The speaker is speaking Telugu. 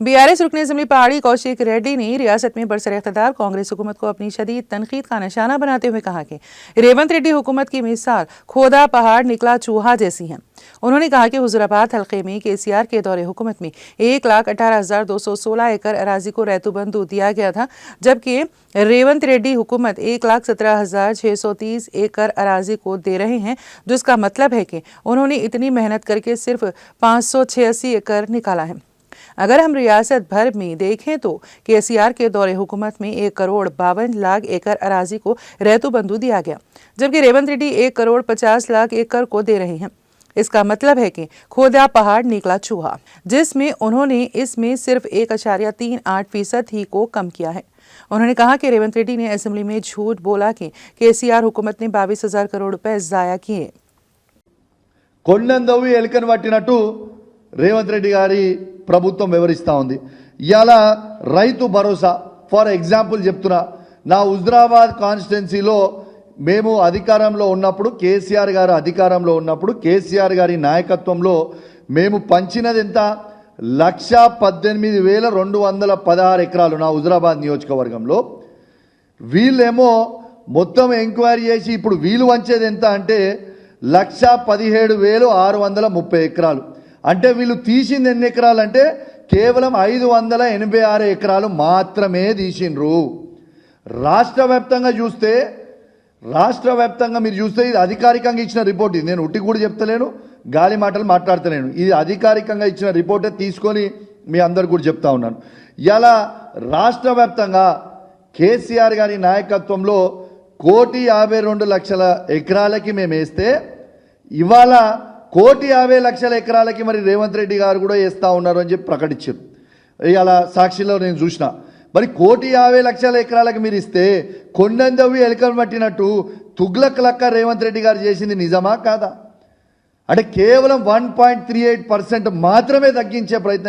बीआरएस रुकन असेंबली पहाड़ी कौशिक रेड्डी ने रियासत में बरसर इख्तियार कांग्रेस हुकूमत को अपनी शदीद तनकीद का निशाना बनाते हुए कहा कि रेवंत रेड्डी हुकूमत की मिसाल खोदा पहाड़ निकला चूहा जैसी है। उन्होंने कहा कि हुजूराबाद हल्के में केसीआर के दौरे हुकूमत में 1,18,216 एकड़ अराजी को रैतुबंधु दिया गया था, जबकि रेवंत रेड्डी हुकूमत 1,17,630 एकड़ अराजी को दे रहे हैं, जिसका मतलब है कि उन्होंने इतनी मेहनत करके सिर्फ 586 एकड़ निकाला है। अगर हम रियासत भर में देखें तो केसीआर के दौरे हुकूमत में 1,52,00,000 एकड़ अराजी को रैतुबंधु दिया गया, जबकि रेवंत रेड्डी 1,50,00,000 एकड़ को दे रहे हैं। इसका मतलब है कि खोदा पहाड़ निकला चूहा, जिसमें उन्होंने इसमें सिर्फ 1.38% ही को कम किया है। उन्होंने कहा कि रेवंत रेड्डी ने असेंबली में झूठ बोला कि केसीआर हुकूमत ने 22,000 करोड़ रुपए जाया किए। కొండందవి ఎలుకను పట్టినట్టు రేవంత్ రెడ్డి గారి ప్రభుత్వం వివరిస్తూ ఉంది. ఇవాళ రైతు భరోసా ఫర్ ఎగ్జాంపుల్ చెప్తున్నా, నా హుజురాబాద్ కాన్స్టిట్యున్సీలో మేము అధికారంలో ఉన్నప్పుడు, కేసీఆర్ గారు అధికారంలో ఉన్నప్పుడు, కేసీఆర్ గారి నాయకత్వంలో మేము పంచినది ఎంత? 1,18,216 ఎకరాలు నా హుజురాబాద్ నియోజకవర్గంలో. వీళ్ళేమో మొత్తం ఎంక్వైరీ చేసి ఇప్పుడు వీళ్ళు వంచేది ఎంత అంటే 1,17,630 ఎకరాలు. అంటే వీళ్ళు తీసింది ఎన్ని ఎకరాలు అంటే కేవలం 586 ఎకరాలు మాత్రమే తీసిండ్రు. రాష్ట్ర వ్యాప్తంగా మీరు చూస్తే ఇది అధికారికంగా ఇచ్చిన రిపోర్ట్. ఇది నేను ఉట్టి కూడా చెప్తలేను, గాలి మాటలు మాట్లాడతలేను. ఇది అధికారికంగా ఇచ్చిన రిపోర్టే తీసుకొని మీ అందరు కూడా చెప్తా ఉన్నాను. ఇలా రాష్ట్ర వ్యాప్తంగా కేసీఆర్ గారి నాయకత్వంలో 1,52,00,000 ఎకరాలకి మేము వేస్తే ఇవాళ 1,50,00,000 ఎకరాలకి మరి రేవంత్ రెడ్డి గారు కూడా వేస్తూ ఉన్నారు అని చెప్పి ప్రకటించారు. ఇలా సాక్షిలో నేను చూసిన. మరి 1,50,00,000 ఎకరాలకి మీరు ఇస్తే కొండందవి ఎలుకలు పట్టినట్టు తుగ్లక్ లక్క రేవంత్ రెడ్డి గారు చేసింది నిజమా కాదా? అంటే కేవలం 1.38% మాత్రమే తగ్గించే ప్రయత్నం